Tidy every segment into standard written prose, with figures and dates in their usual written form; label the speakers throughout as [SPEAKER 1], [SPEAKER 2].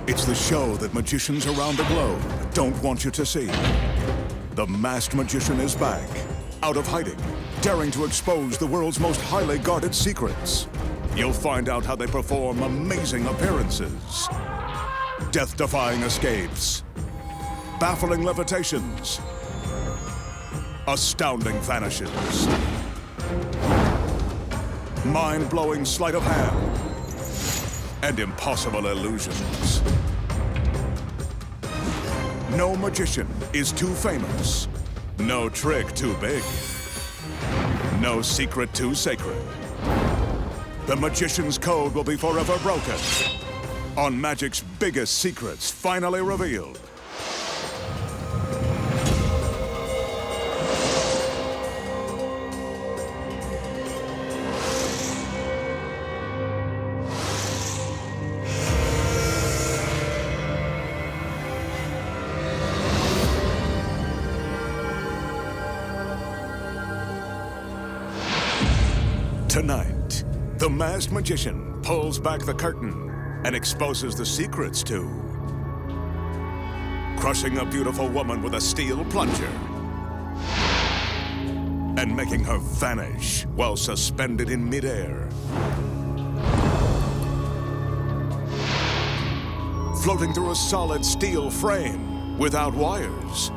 [SPEAKER 1] It's the show that magicians around the globe don't want you to see. The Masked Magician is back, out of hiding, daring to expose the world's most highly guarded secrets. You'll find out how they perform amazing appearances, death-defying escapes, baffling levitations, astounding vanishes, mind-blowing sleight of hand, and impossible illusions. No magician is too famous, no trick too big, no secret too sacred. The magician's code will be forever broken on magic's biggest secrets finally revealed. Tonight, the Masked Magician pulls back the curtain and exposes the secrets to crushing a beautiful woman with a steel plunger and making her vanish while suspended in midair, floating through a solid steel frame without wires,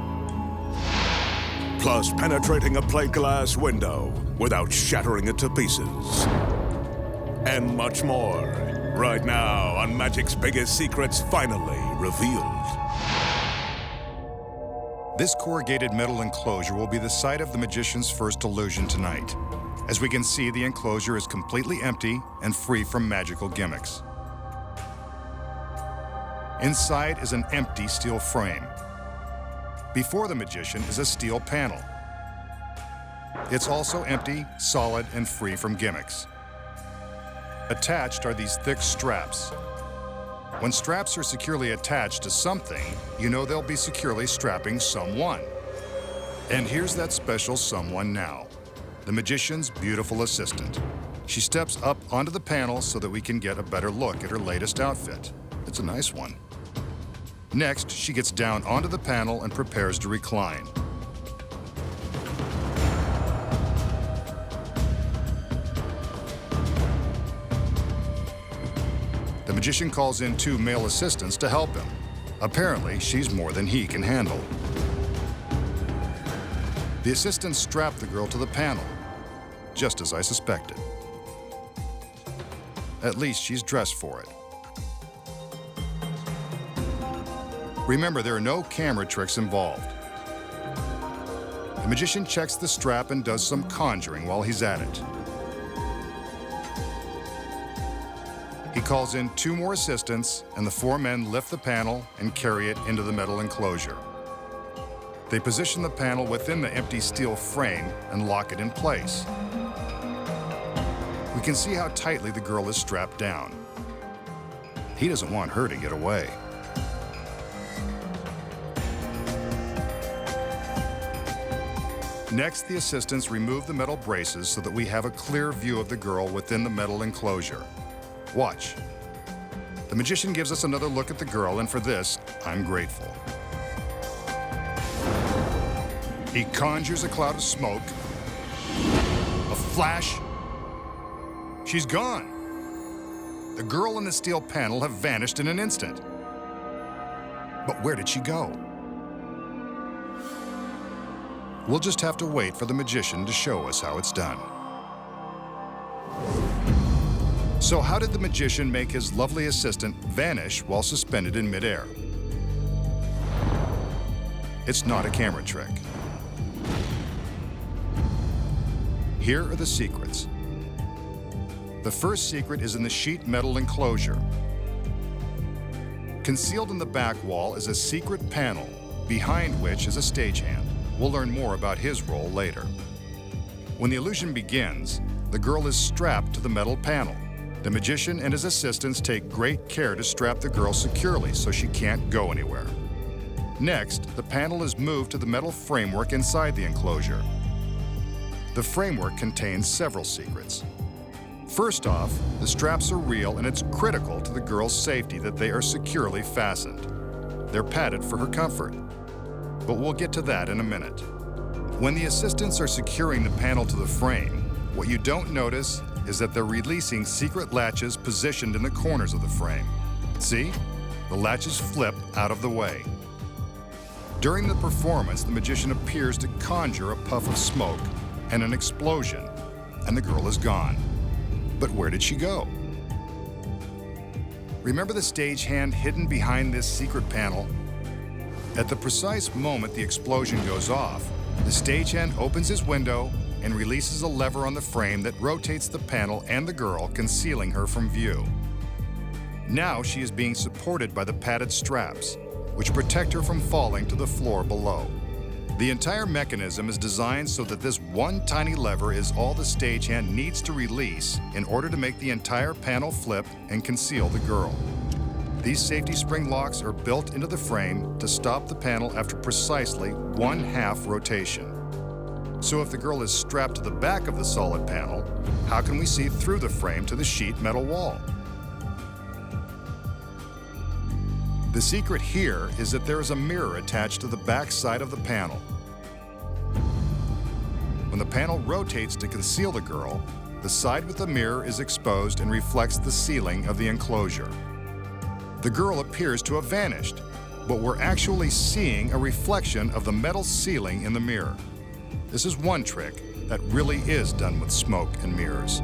[SPEAKER 1] plus penetrating a plate glass window without shattering it to pieces. And much more, right now on Magic's Biggest Secrets finally revealed.
[SPEAKER 2] This corrugated metal enclosure will be the site of the magician's first illusion tonight. As we can see, the enclosure is completely empty and free from magical gimmicks. Inside is an empty steel frame. Before the magician is a steel panel. It's also empty, solid, and free from gimmicks. Attached are these thick straps. When straps are securely attached to something, you know they'll be securely strapping someone. And here's that special someone now, the magician's beautiful assistant. She steps up onto the panel so that we can get a better look at her latest outfit. It's a nice one. Next, she gets down onto the panel and prepares to recline. The magician calls in 2 male assistants to help him. Apparently, she's more than he can handle. The assistants strap the girl to the panel, just as I suspected. At least she's dressed for it. Remember, there are no camera tricks involved. The magician checks the strap and does some conjuring while he's at it. He calls in 2 more assistants, and the 4 men lift the panel and carry it into the metal enclosure. They position the panel within the empty steel frame and lock it in place. We can see how tightly the girl is strapped down. He doesn't want her to get away. Next, the assistants remove the metal braces so that we have a clear view of the girl within the metal enclosure. Watch. The magician gives us another look at the girl, and for this, I'm grateful. He conjures a cloud of smoke, a flash. She's gone. The girl and the steel panel have vanished in an instant. But where did she go? We'll just have to wait for the magician to show us how it's done. So how did the magician make his lovely assistant vanish while suspended in midair? It's not a camera trick. Here are the secrets. The first secret is in the sheet metal enclosure. Concealed in the back wall is a secret panel, behind which is a stagehand. We'll learn more about his role later. When the illusion begins, the girl is strapped to the metal panel. The magician and his assistants take great care to strap the girl securely so she can't go anywhere. Next, the panel is moved to the metal framework inside the enclosure. The framework contains several secrets. First off, the straps are real and it's critical to the girl's safety that they are securely fastened. They're padded for her comfort. But we'll get to that in a minute. When the assistants are securing the panel to the frame, what you don't notice is that they're releasing secret latches positioned in the corners of the frame. See? The latches flip out of the way. During the performance, the magician appears to conjure a puff of smoke and an explosion, and the girl is gone. But where did she go? Remember the stagehand hidden behind this secret panel? At the precise moment the explosion goes off, the stagehand opens his window and releases a lever on the frame that rotates the panel and the girl, concealing her from view. Now she is being supported by the padded straps, which protect her from falling to the floor below. The entire mechanism is designed so that this one tiny lever is all the stagehand needs to release in order to make the entire panel flip and conceal the girl. These safety spring locks are built into the frame to stop the panel after precisely 1/2 rotation. So if the girl is strapped to the back of the solid panel, how can we see through the frame to the sheet metal wall? The secret here is that there is a mirror attached to the back side of the panel. When the panel rotates to conceal the girl, the side with the mirror is exposed and reflects the ceiling of the enclosure. The girl appears to have vanished, but we're actually seeing a reflection of the metal ceiling in the mirror. This is one trick that really is done with smoke and mirrors.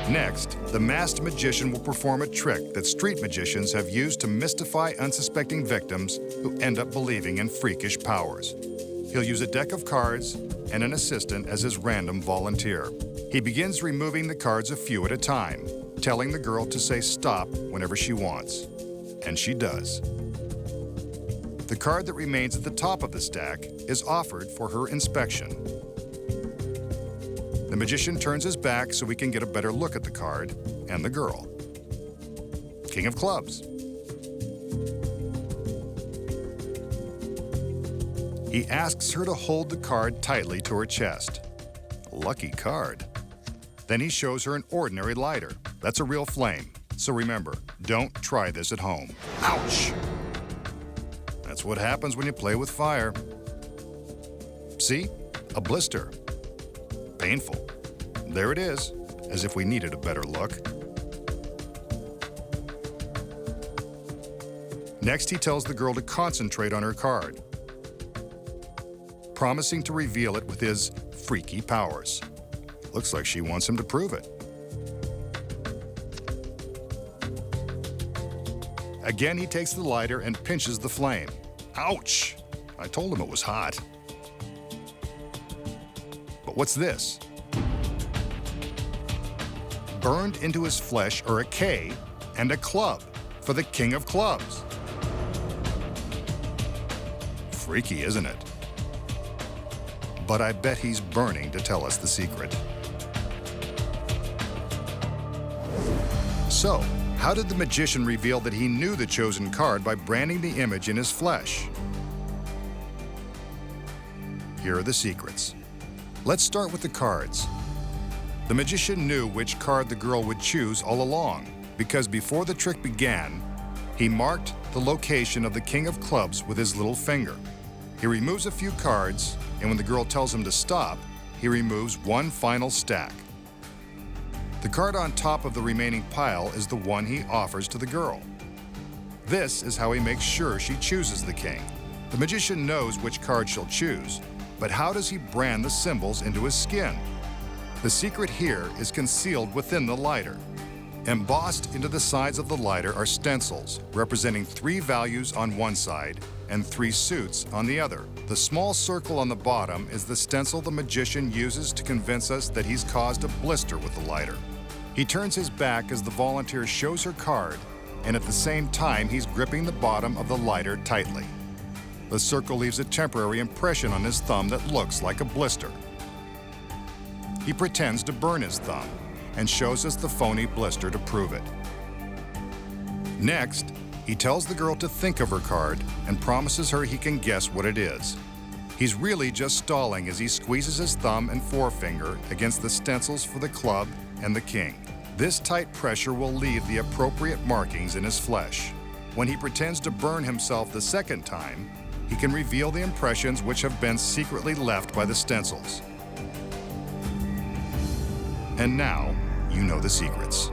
[SPEAKER 2] Next, the masked magician will perform a trick that street magicians have used to mystify unsuspecting victims who end up believing in freakish powers. He'll use a deck of cards and an assistant as his random volunteer. He begins removing the cards a few at a time, telling the girl to say stop whenever she wants. And she does. The card that remains at the top of the stack is offered for her inspection. The magician turns his back so we can get a better look at the card and the girl. King of Clubs. He asks her to hold the card tightly to her chest. Lucky card. Then he shows her an ordinary lighter. That's a real flame. So remember, don't try this at home. Ouch! That's what happens when you play with fire. See? A blister. Painful. There it is, as if we needed a better look. Next, he tells the girl to concentrate on her card, promising to reveal it with his freaky powers. Looks like she wants him to prove it. Again, he takes the lighter and pinches the flame. Ouch! I told him it was hot. But what's this? Burned into his flesh are a K and a club for the King of Clubs. Freaky, isn't it? But I bet he's burning to tell us the secret. So, how did the magician reveal that he knew the chosen card by branding the image in his flesh? Here are the secrets. Let's start with the cards. The magician knew which card the girl would choose all along, because before the trick began, he marked the location of the King of Clubs with his little finger. He removes a few cards, and when the girl tells him to stop, he removes one final stack. The card on top of the remaining pile is the one he offers to the girl. This is how he makes sure she chooses the king. The magician knows which card she'll choose, but how does he brand the symbols into his skin? The secret here is concealed within the lighter. Embossed into the sides of the lighter are stencils representing 3 values on one side and 3 suits on the other. The small circle on the bottom is the stencil the magician uses to convince us that he's caused a blister with the lighter. He turns his back as the volunteer shows her card, and at the same time he's gripping the bottom of the lighter tightly. The circle leaves a temporary impression on his thumb that looks like a blister. He pretends to burn his thumb and shows us the phony blister to prove it. Next, he tells the girl to think of her card and promises her he can guess what it is. He's really just stalling as he squeezes his thumb and forefinger against the stencils for the club and the king. This tight pressure will leave the appropriate markings in his flesh. When he pretends to burn himself the second time, he can reveal the impressions which have been secretly left by the stencils. And now, you know the secrets.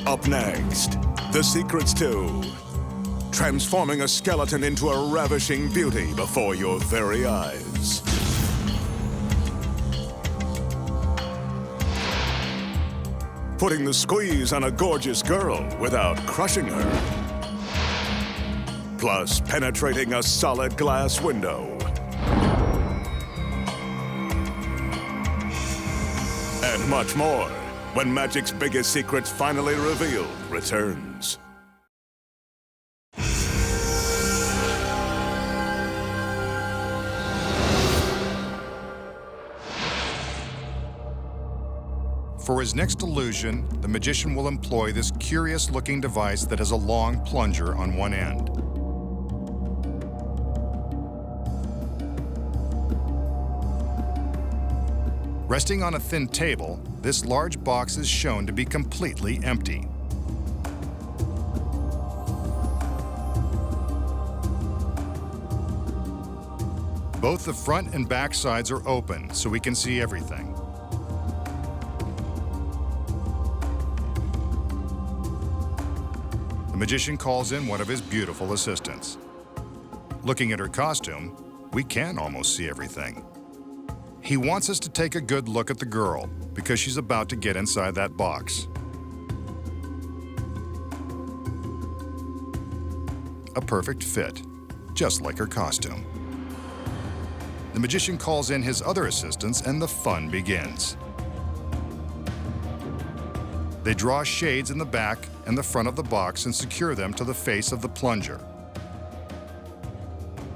[SPEAKER 1] Up next, the secrets to transforming a skeleton into a ravishing beauty before your very eyes. Putting the squeeze on a gorgeous girl without crushing her. Plus, penetrating a solid glass window. And much more when magic's biggest secrets finally revealed returns.
[SPEAKER 2] For his next illusion, the magician will employ this curious-looking device that has a long plunger on one end. Resting on a thin table, this large box is shown to be completely empty. Both the front and back sides are open, so we can see everything. The magician calls in one of his beautiful assistants. Looking at her costume, we can almost see everything. He wants us to take a good look at the girl because she's about to get inside that box. A perfect fit, just like her costume. The magician calls in his other assistants and the fun begins. They draw shades in the back and the front of the box and secure them to the face of the plunger.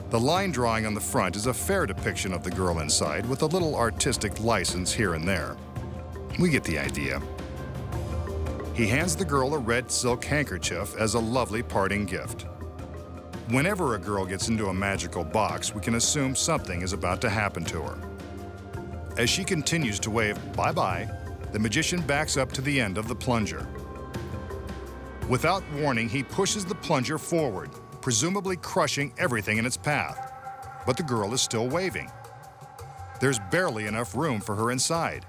[SPEAKER 2] The line drawing on the front is a fair depiction of the girl inside with a little artistic license here and there. We get the idea. He hands the girl a red silk handkerchief as a lovely parting gift. Whenever a girl gets into a magical box, we can assume something is about to happen to her. As she continues to wave bye-bye, the magician backs up to the end of the plunger. Without warning, he pushes the plunger forward, presumably crushing everything in its path. But the girl is still waving. There's barely enough room for her inside.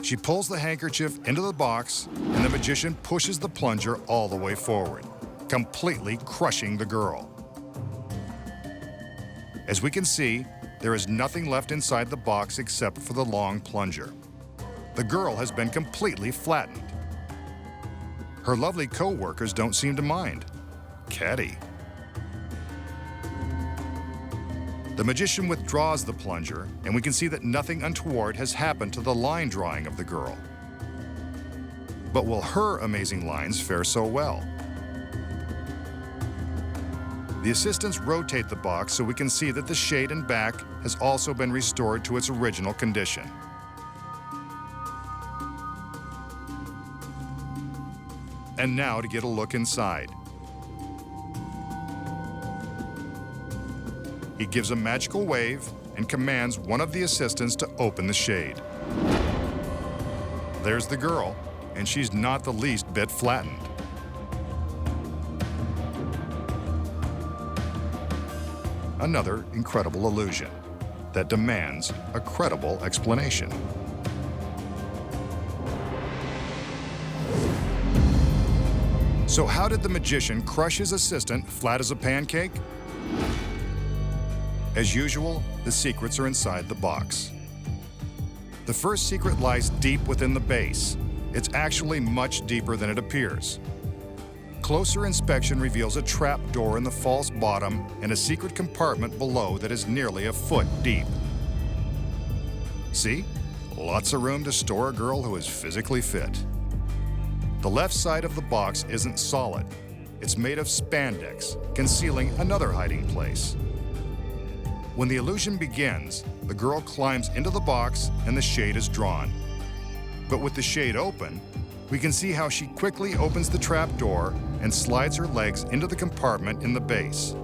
[SPEAKER 2] She pulls the handkerchief into the box, and the magician pushes the plunger all the way forward, completely crushing the girl. As we can see, there is nothing left inside the box except for the long plunger. The girl has been completely flattened. Her lovely co-workers don't seem to mind. Catty. The magician withdraws the plunger, and we can see that nothing untoward has happened to the line drawing of the girl. But will her amazing lines fare so well? The assistants rotate the box so we can see that the shade and back has also been restored to its original condition. And now to get a look inside. He gives a magical wave and commands one of the assistants to open the shade. There's the girl, and she's not the least bit flattened. Another incredible illusion that demands a credible explanation. So how did the magician crush his assistant flat as a pancake? As usual, the secrets are inside the box. The first secret lies deep within the base. It's actually much deeper than it appears. Closer inspection reveals a trap door in the false bottom and a secret compartment below that is nearly a foot deep. See? Lots of room to store a girl who is physically fit. The left side of the box isn't solid. It's made of spandex, concealing another hiding place. When the illusion begins, the girl climbs into the box and the shade is drawn. But with the shade open, we can see how she quickly opens the trap door and slides her legs into the compartment in the base.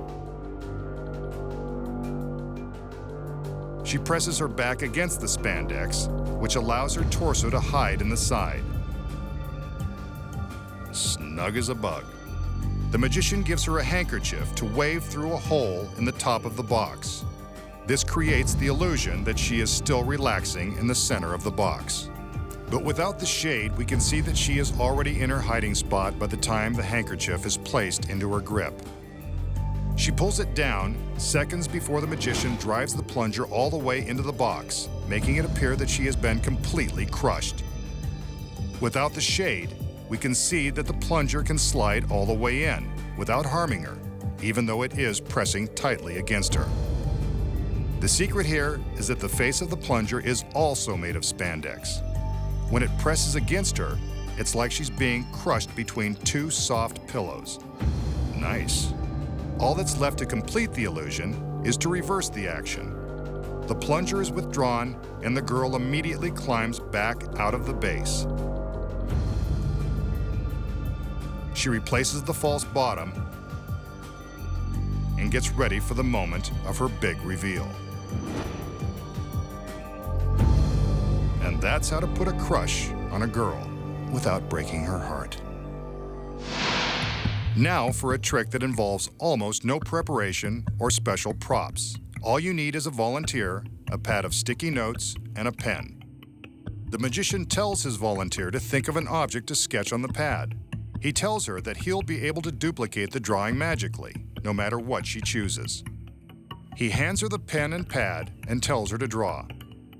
[SPEAKER 2] She presses her back against the spandex, which allows her torso to hide in the side. Snug as a bug. The magician gives her a handkerchief to wave through a hole in the top of the box. This creates the illusion that she is still relaxing in the center of the box. But without the shade, we can see that she is already in her hiding spot by the time the handkerchief is placed into her grip. She pulls it down seconds before the magician drives the plunger all the way into the box, making it appear that she has been completely crushed. Without the shade, we can see that the plunger can slide all the way in without harming her, even though it is pressing tightly against her. The secret here is that the face of the plunger is also made of spandex. When it presses against her, it's like she's being crushed between two soft pillows. Nice. All that's left to complete the illusion is to reverse the action. The plunger is withdrawn and the girl immediately climbs back out of the base. She replaces the false bottom and gets ready for the moment of her big reveal. And that's how to put a crush on a girl without breaking her heart. Now for a trick that involves almost no preparation or special props. All you need is a volunteer, a pad of sticky notes, and a pen. The magician tells his volunteer to think of an object to sketch on the pad. He tells her that he'll be able to duplicate the drawing magically, no matter what she chooses. He hands her the pen and pad and tells her to draw.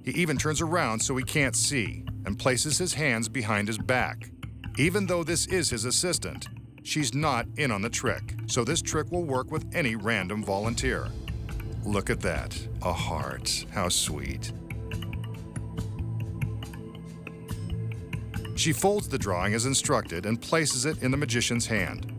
[SPEAKER 2] He even turns around so he can't see and places his hands behind his back. Even though this is his assistant, she's not in on the trick, so this trick will work with any random volunteer. Look at that, a heart, how sweet. She folds the drawing as instructed and places it in the magician's hand.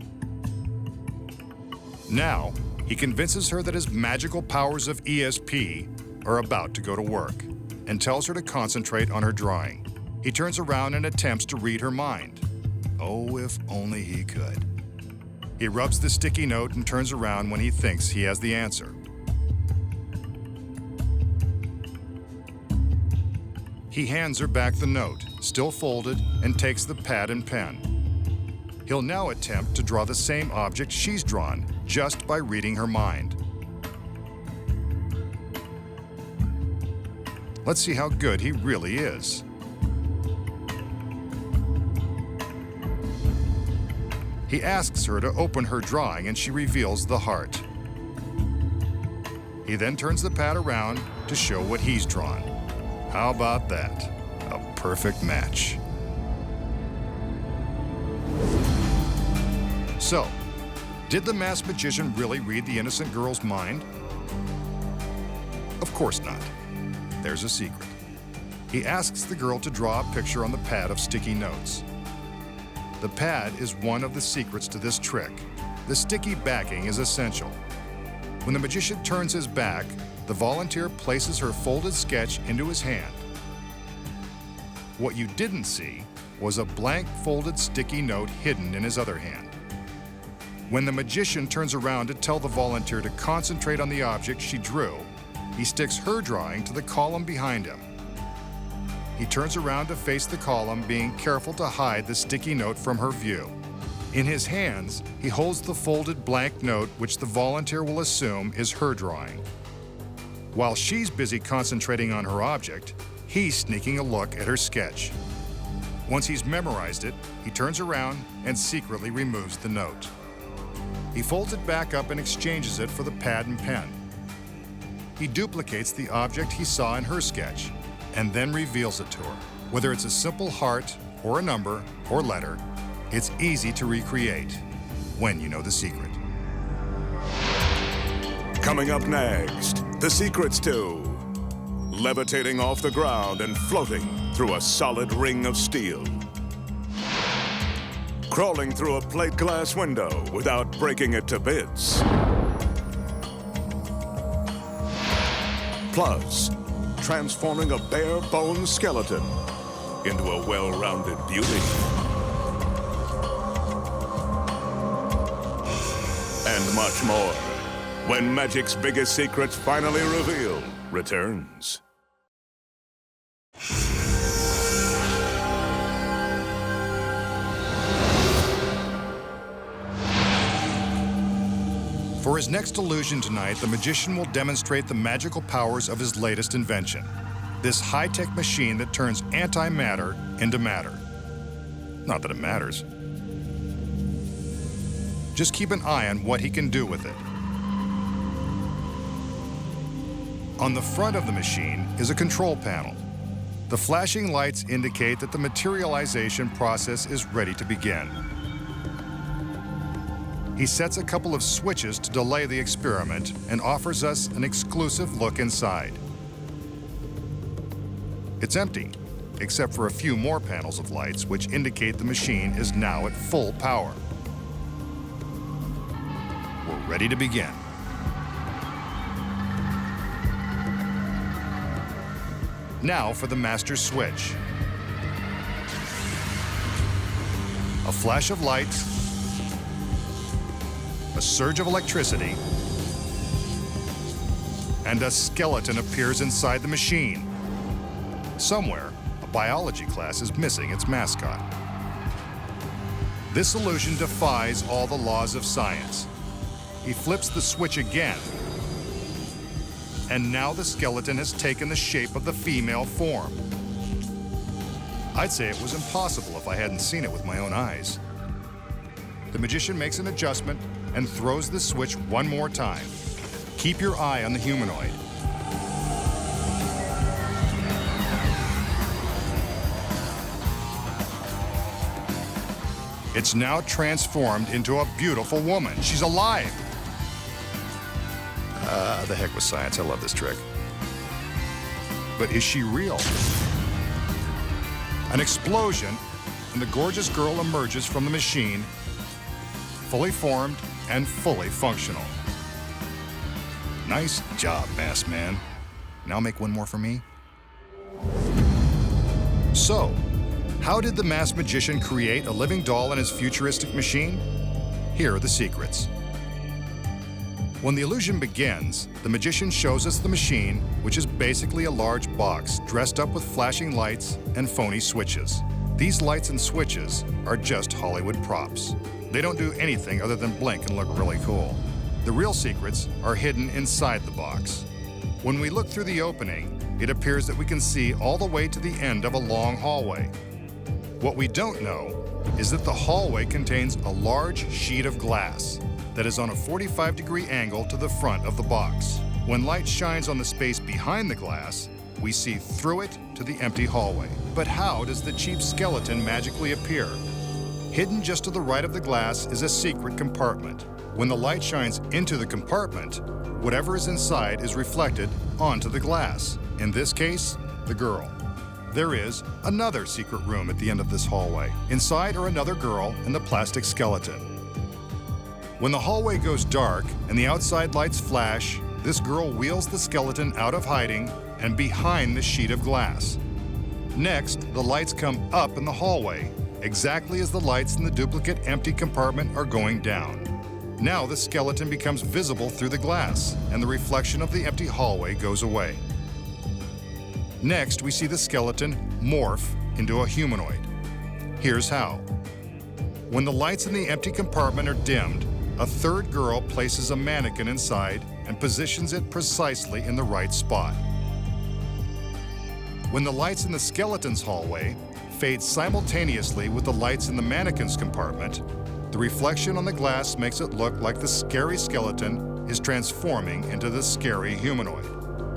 [SPEAKER 2] Now, he convinces her that his magical powers of ESP are about to go to work and tells her to concentrate on her drawing. He turns around and attempts to read her mind. Oh, if only he could. He rubs the sticky note and turns around when he thinks he has the answer. He hands her back the note, still folded, and takes the pad and pen. He'll now attempt to draw the same object she's drawn just by reading her mind. Let's see how good he really is. He asks her to open her drawing and she reveals the heart. He then turns the pad around to show what he's drawn. How about that? A perfect match. So, did the masked magician really read the innocent girl's mind? Of course not. There's a secret. He asks the girl to draw a picture on the pad of sticky notes. The pad is one of the secrets to this trick. The sticky backing is essential. When the magician turns his back, the volunteer places her folded sketch into his hand. What you didn't see was a blank folded sticky note hidden in his other hand. When the magician turns around to tell the volunteer to concentrate on the object she drew, he sticks her drawing to the column behind him. He turns around to face the column, being careful to hide the sticky note from her view. In his hands, he holds the folded blank note, which the volunteer will assume is her drawing. While she's busy concentrating on her object, he's sneaking a look at her sketch. Once he's memorized it, he turns around and secretly removes the note. He folds it back up and exchanges it for the pad and pen. He duplicates the object he saw in her sketch and then reveals it to her. Whether it's a simple heart or a number or letter, it's easy to recreate when you know the secret.
[SPEAKER 1] Coming up next, the secrets to levitating off the ground and floating through a solid ring of steel. Crawling through a plate glass window without breaking it to bits. Plus, transforming a bare bone skeleton into a well-rounded beauty. And much more when magic's biggest secrets finally revealed. returns.
[SPEAKER 2] For his next illusion tonight, the magician will demonstrate the magical powers of his latest invention, this high-tech machine that turns antimatter into matter. Not that it matters. Just keep an eye on what he can do with it. On the front of the machine is a control panel. The flashing lights indicate that the materialization process is ready to begin. He sets a couple of switches to delay the experiment and offers us an exclusive look inside. It's empty, except for a few more panels of lights which indicate the machine is now at full power. We're ready to begin. Now for the master switch. A flash of lights, a surge of electricity, and a skeleton appears inside the machine. Somewhere, a biology class is missing its mascot. This illusion defies all the laws of science. He flips the switch again, and now the skeleton has taken the shape of the female form. I'd say it was impossible if I hadn't seen it with my own eyes. The magician makes an adjustment and throws the switch one more time. Keep your eye on the humanoid. It's now transformed into a beautiful woman. She's alive. The heck with science, I love this trick. But is she real? An explosion, and the gorgeous girl emerges from the machine, fully formed and fully functional. Nice job, Masked Man. Now make one more for me. So, how did the masked magician create a living doll in his futuristic machine? Here are the secrets. When the illusion begins, the magician shows us the machine, which is basically a large box dressed up with flashing lights and phony switches. These lights and switches are just Hollywood props. They don't do anything other than blink and look really cool. The real secrets are hidden inside the box. When we look through the opening, it appears that we can see all the way to the end of a long hallway. What we don't know is that the hallway contains a large sheet of glass that is on a 45-degree angle to the front of the box. When light shines on the space behind the glass, we see through it to the empty hallway. But how does the cheap skeleton magically appear? Hidden just to the right of the glass is a secret compartment. When the light shines into the compartment, whatever is inside is reflected onto the glass. In this case, the girl. There is another secret room at the end of this hallway. Inside are another girl and the plastic skeleton. When the hallway goes dark and the outside lights flash, this girl wheels the skeleton out of hiding and behind the sheet of glass. Next, the lights come up in the hallway, exactly as the lights in the duplicate empty compartment are going down. Now the skeleton becomes visible through the glass, and the reflection of the empty hallway goes away. Next, we see the skeleton morph into a humanoid. Here's how. When the lights in the empty compartment are dimmed, a third girl places a mannequin inside and positions it precisely in the right spot. When the lights in the skeleton's hallway fade simultaneously with the lights in the mannequin's compartment, the reflection on the glass makes it look like the scary skeleton is transforming into the scary humanoid.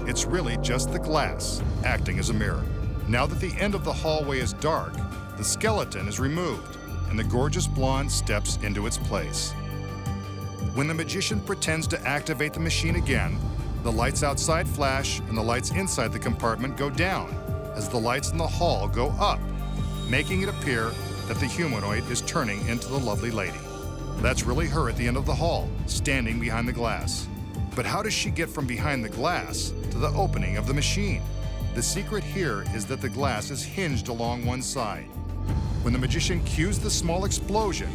[SPEAKER 2] It's really just the glass acting as a mirror. Now that the end of the hallway is dark, the skeleton is removed and the gorgeous blonde steps into its place. When the magician pretends to activate the machine again, the lights outside flash and the lights inside the compartment go down as the lights in the hall go up, making it appear that the humanoid is turning into the lovely lady. That's really her at the end of the hall, standing behind the glass. But how does she get from behind the glass to the opening of the machine? The secret here is that the glass is hinged along one side. When the magician cues the small explosion,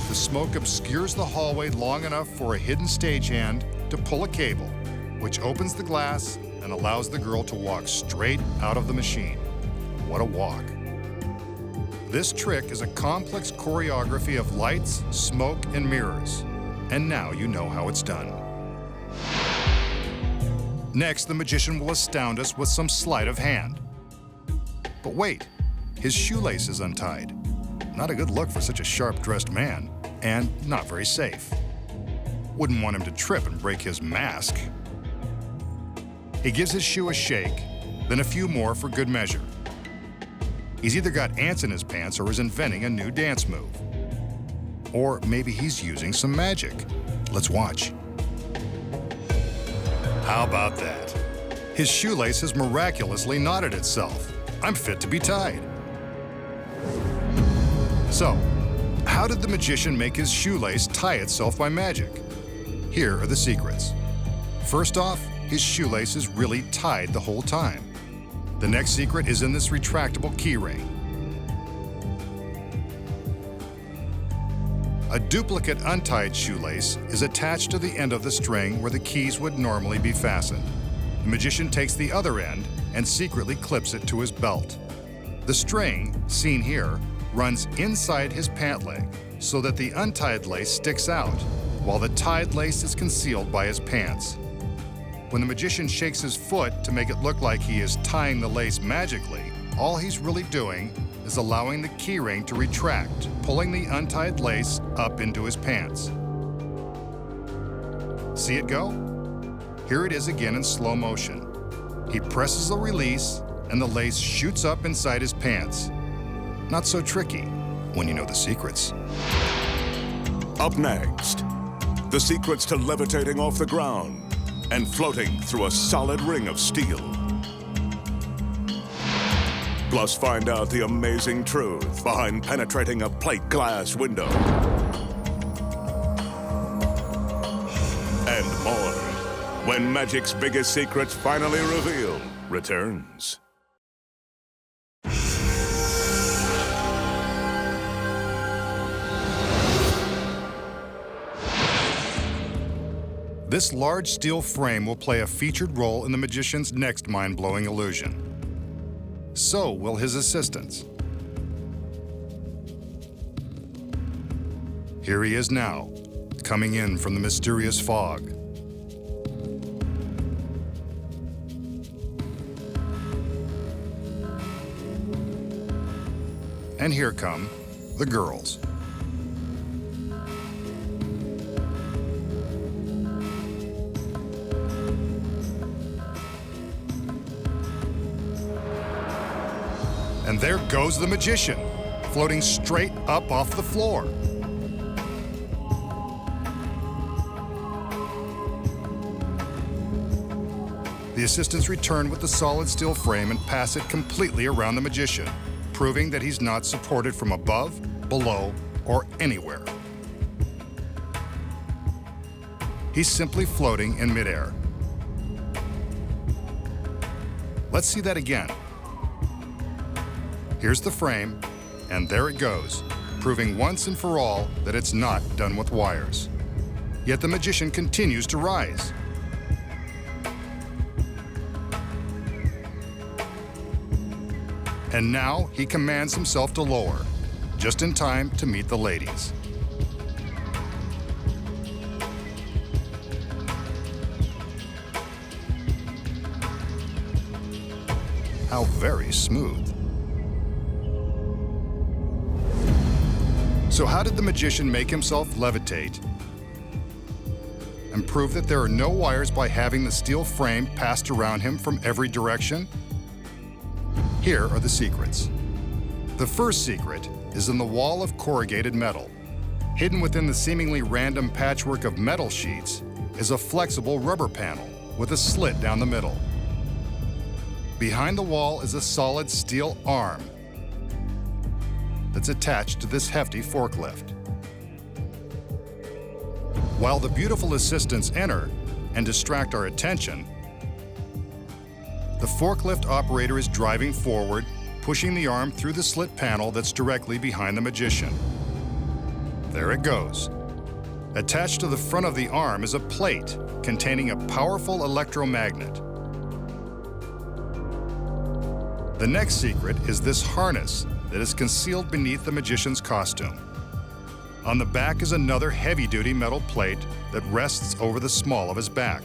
[SPEAKER 2] the smoke obscures the hallway long enough for a hidden stagehand to pull a cable, which opens the glass and allows the girl to walk straight out of the machine. What a walk. This trick is a complex choreography of lights, smoke, and mirrors. And now you know how it's done. Next, the magician will astound us with some sleight of hand. But wait, his shoelace is untied. Not a good look for such a sharp-dressed man, and not very safe. Wouldn't want him to trip and break his mask. He gives his shoe a shake, then a few more for good measure. He's either got ants in his pants or is inventing a new dance move. Or maybe he's using some magic. Let's watch. How about that? His shoelace has miraculously knotted itself. I'm fit to be tied. So, how did the magician make his shoelace tie itself by magic? Here are the secrets. First off, his shoelace is really tied the whole time. The next secret is in this retractable key ring. A duplicate untied shoelace is attached to the end of the string where the keys would normally be fastened. The magician takes the other end and secretly clips it to his belt. The string, seen here, runs inside his pant leg so that the untied lace sticks out, while the tied lace is concealed by his pants. When the magician shakes his foot to make it look like he is tying the lace magically, all he's really doing is allowing the keyring to retract, pulling the untied lace up into his pants. See it go? Here it is again in slow motion. He presses the release and the lace shoots up inside his pants. Not so tricky when you know the secrets.
[SPEAKER 1] Up next, the secrets to levitating off the ground and floating through a solid ring of steel. Plus, find out the amazing truth behind penetrating a plate glass window. And more, when magic's biggest secrets finally revealed returns.
[SPEAKER 2] This large steel frame will play a featured role in the magician's next mind-blowing illusion. So will his assistants. Here he is now, coming in from the mysterious fog. And here come the girls. And there goes the magician, floating straight up off the floor. The assistants return with the solid steel frame and pass it completely around the magician, proving that he's not supported from above, below, or anywhere. He's simply floating in midair. Let's see that again. Here's the frame, and there it goes, proving once and for all that it's not done with wires. Yet the magician continues to rise. And now he commands himself to lower, just in time to meet the ladies. How very smooth. So how did the magician make himself levitate and prove that there are no wires by having the steel frame passed around him from every direction? Here are the secrets. The first secret is in the wall of corrugated metal. Hidden within the seemingly random patchwork of metal sheets is a flexible rubber panel with a slit down the middle. Behind the wall is a solid steel arm that's attached to this hefty forklift. While the beautiful assistants enter and distract our attention, the forklift operator is driving forward, pushing the arm through the slit panel that's directly behind the magician. There it goes. Attached to the front of the arm is a plate containing a powerful electromagnet. The next secret is this harness that is concealed beneath the magician's costume. On the back is another heavy-duty metal plate that rests over the small of his back.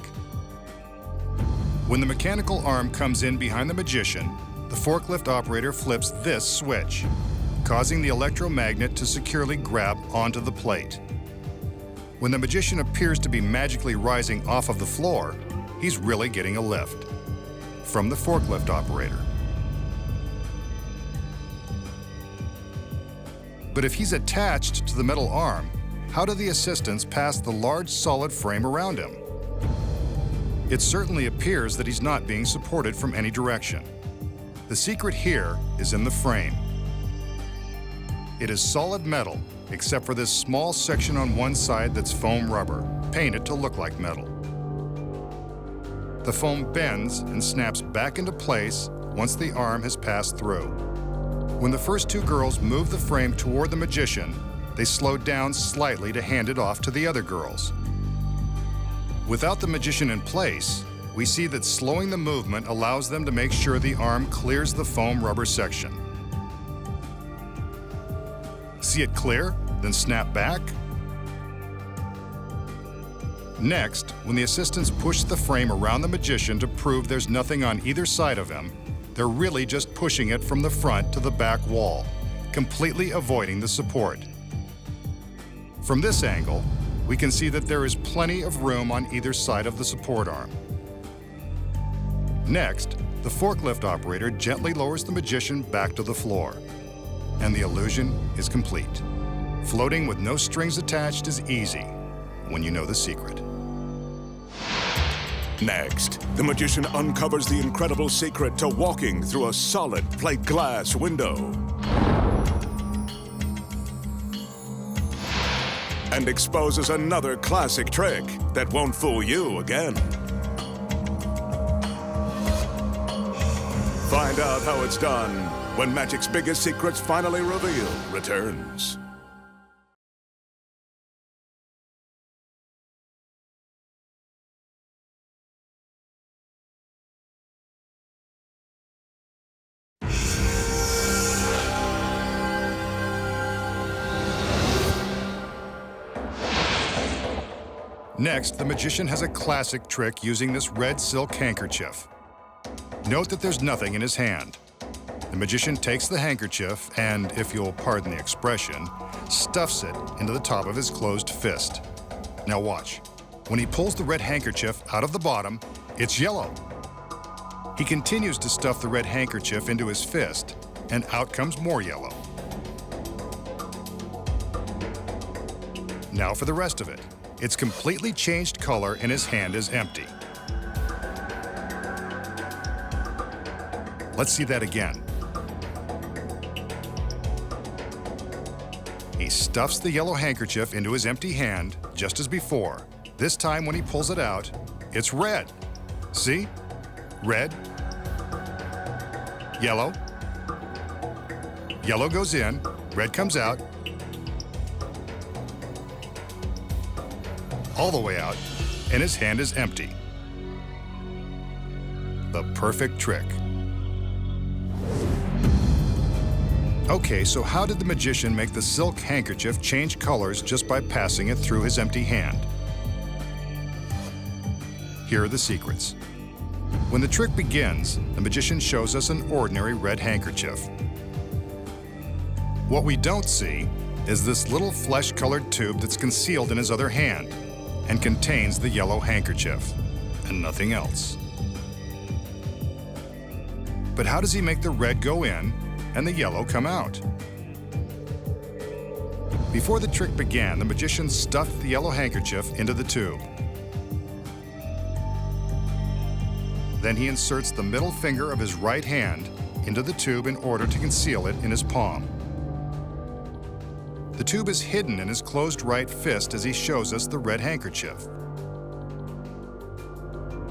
[SPEAKER 2] When the mechanical arm comes in behind the magician, the forklift operator flips this switch, causing the electromagnet to securely grab onto the plate. When the magician appears to be magically rising off of the floor, he's really getting a lift from the forklift operator. But if he's attached to the metal arm, how do the assistants pass the large solid frame around him? It certainly appears that he's not being supported from any direction. The secret here is in the frame. It is solid metal, except for this small section on one side that's foam rubber, painted to look like metal. The foam bends and snaps back into place once the arm has passed through. When the first two girls move the frame toward the magician, they slow down slightly to hand it off to the other girls. Without the magician in place, we see that slowing the movement allows them to make sure the arm clears the foam rubber section. See it clear, then snap back? Next, when the assistants push the frame around the magician to prove there's nothing on either side of him, they're really just pushing it from the front to the back wall, completely avoiding the support. From this angle, we can see that there is plenty of room on either side of the support arm. Next, the forklift operator gently lowers the magician back to the floor, and the illusion is complete. Floating with no strings attached is easy when you know the secret.
[SPEAKER 1] Next, the magician uncovers the incredible secret to walking through a solid plate glass window. And exposes another classic trick that won't fool you again. Find out how it's done when magic's biggest secrets finally revealed returns.
[SPEAKER 2] Next, the magician has a classic trick using this red silk handkerchief. Note that there's nothing in his hand. The magician takes the handkerchief and, if you'll pardon the expression, stuffs it into the top of his closed fist. Now watch. When he pulls the red handkerchief out of the bottom, it's yellow. He continues to stuff the red handkerchief into his fist, and out comes more yellow. Now for the rest of it. It's completely changed color and his hand is empty. Let's see that again. He stuffs the yellow handkerchief into his empty hand, just as before. This time when he pulls it out, it's red. See? Red. Yellow. Yellow goes in, red comes out. All the way out, and his hand is empty. The perfect trick. Okay, so how did the magician make the silk handkerchief change colors just by passing it through his empty hand? Here are the secrets. When the trick begins, the magician shows us an ordinary red handkerchief. What we don't see is this little flesh-colored tube that's concealed in his other hand and contains the yellow handkerchief, and nothing else. But how does he make the red go in and the yellow come out? Before the trick began, the magician stuffed the yellow handkerchief into the tube. Then he inserts the middle finger of his right hand into the tube in order to conceal it in his palm. The tube is hidden in his closed right fist as he shows us the red handkerchief.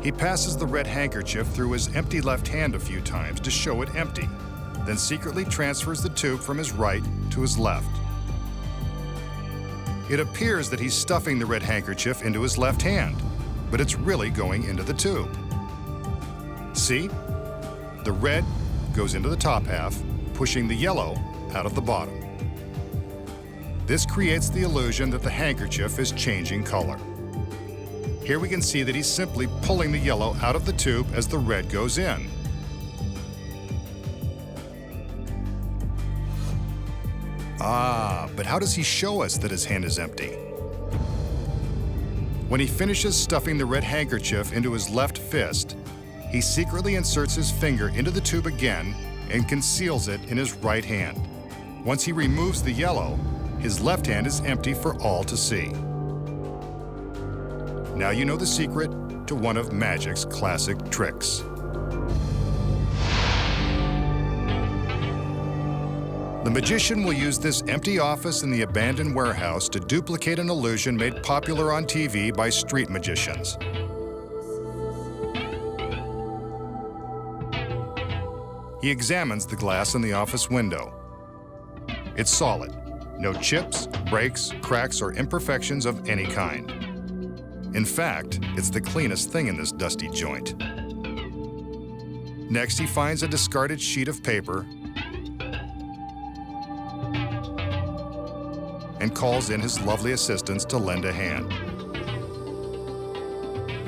[SPEAKER 2] He passes the red handkerchief through his empty left hand a few times to show it empty, then secretly transfers the tube from his right to his left. It appears that he's stuffing the red handkerchief into his left hand, but it's really going into the tube. See? The red goes into the top half, pushing the yellow out of the bottom. This creates the illusion that the handkerchief is changing color. Here we can see that he's simply pulling the yellow out of the tube as the red goes in. Ah, but how does he show us that his hand is empty? When he finishes stuffing the red handkerchief into his left fist, he secretly inserts his finger into the tube again and conceals it in his right hand. Once he removes the yellow, his left hand is empty for all to see. Now you know the secret to one of magic's classic tricks. The magician will use this empty office in the abandoned warehouse to duplicate an illusion made popular on TV by street magicians. He examines the glass in the office window. It's solid. No chips, breaks, cracks, or imperfections of any kind. In fact, it's the cleanest thing in this dusty joint. Next, he finds a discarded sheet of paper and calls in his lovely assistants to lend a hand.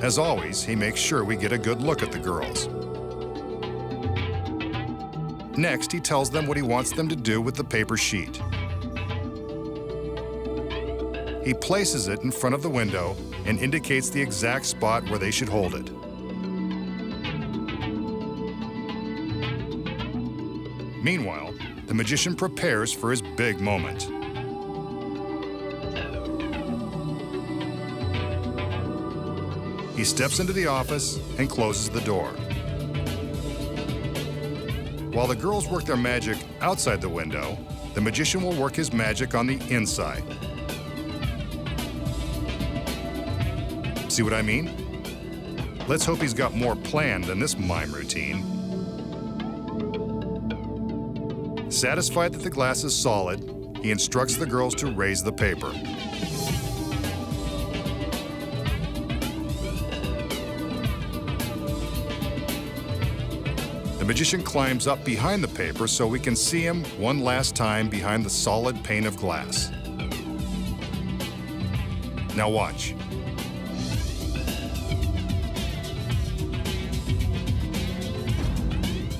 [SPEAKER 2] As always, he makes sure we get a good look at the girls. Next, he tells them what he wants them to do with the paper sheet. He places it in front of the window and indicates the exact spot where they should hold it. Meanwhile, the magician prepares for his big moment. He steps into the office and closes the door. While the girls work their magic outside the window, the magician will work his magic on the inside. See what I mean? Let's hope he's got more planned than this mime routine. Satisfied that the glass is solid, he instructs the girls to raise the paper. The magician climbs up behind the paper so we can see him one last time behind the solid pane of glass. Now watch.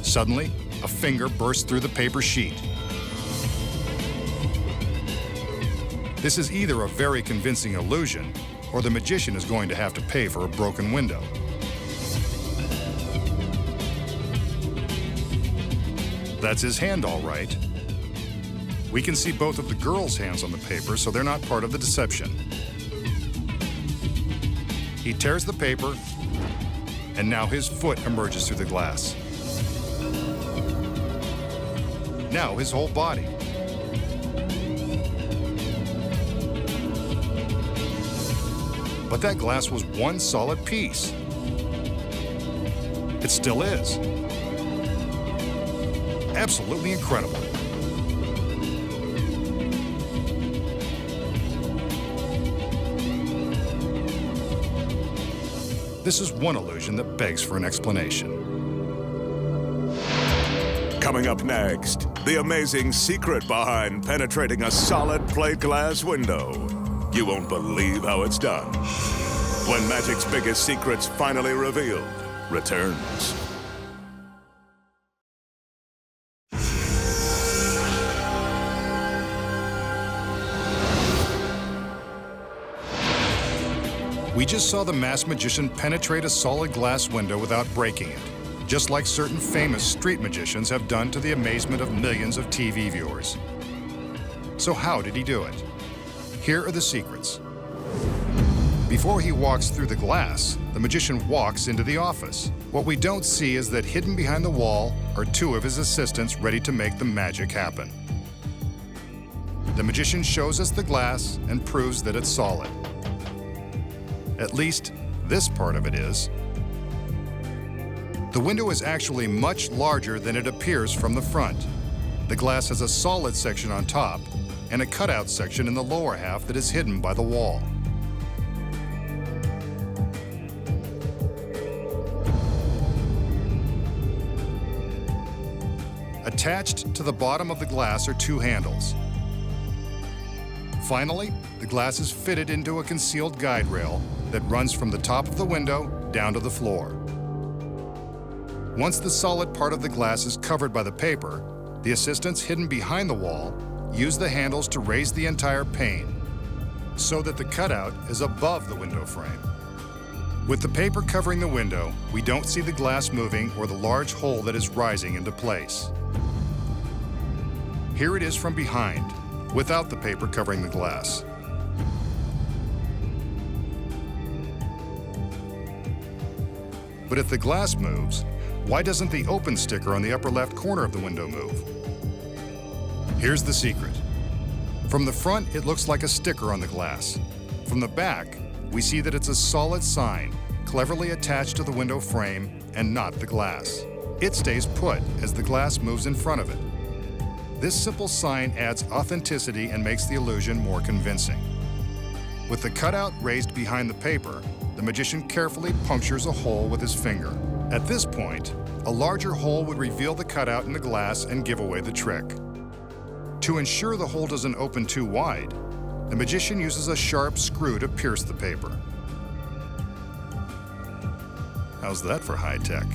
[SPEAKER 2] Suddenly, a finger bursts through the paper sheet. This is either a very convincing illusion, or the magician is going to have to pay for a broken window. That's his hand, all right. We can see both of the girls' hands on the paper, so they're not part of the deception. He tears the paper, and now his foot emerges through the glass. Now his whole body. But that glass was one solid piece. It still is. Absolutely incredible. This is one illusion that begs for an explanation.
[SPEAKER 1] Coming up next, the amazing secret behind penetrating a solid plate glass window. You won't believe how it's done. When magic's biggest secrets finally revealed returns.
[SPEAKER 2] We just saw the masked magician penetrate a solid glass window without breaking it, just like certain famous street magicians have done to the amazement of millions of TV viewers. So how did he do it? Here are the secrets. Before he walks through the glass, the magician walks into the office. What we don't see is that hidden behind the wall are two of his assistants ready to make the magic happen. The magician shows us the glass and proves that it's solid. At least, this part of it is. The window is actually much larger than it appears from the front. The glass has a solid section on top and a cutout section in the lower half that is hidden by the wall. Attached to the bottom of the glass are two handles. Finally, the glass is fitted into a concealed guide rail that runs from the top of the window down to the floor. Once the solid part of the glass is covered by the paper, the assistants hidden behind the wall use the handles to raise the entire pane so that the cutout is above the window frame. With the paper covering the window, we don't see the glass moving or the large hole that is rising into place. Here it is from behind, without the paper covering the glass. But if the glass moves, why doesn't the open sticker on the upper left corner of the window move? Here's the secret. From the front, it looks like a sticker on the glass. From the back, we see that it's a solid sign, cleverly attached to the window frame and not the glass. It stays put as the glass moves in front of it. This simple sign adds authenticity and makes the illusion more convincing. With the cutout raised behind the paper, the magician carefully punctures a hole with his finger. At this point, a larger hole would reveal the cutout in the glass and give away the trick. To ensure the hole doesn't open too wide, the magician uses a sharp screw to pierce the paper. How's that for high tech?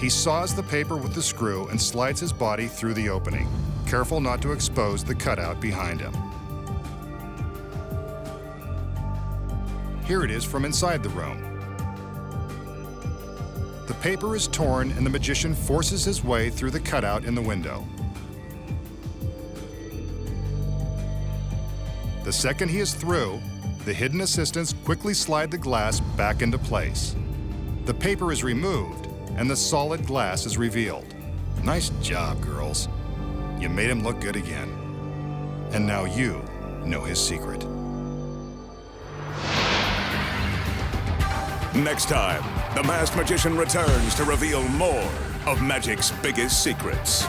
[SPEAKER 2] He saws the paper with the screw and slides his body through the opening, careful not to expose the cutout behind him. Here it is from inside the room. The paper is torn and the magician forces his way through the cutout in the window. The second he is through, the hidden assistants quickly slide the glass back into place. The paper is removed and the solid glass is revealed. Nice job, girls. You made him look good again. And now you know his secret.
[SPEAKER 1] Next time, the masked magician returns to reveal more of magic's biggest secrets.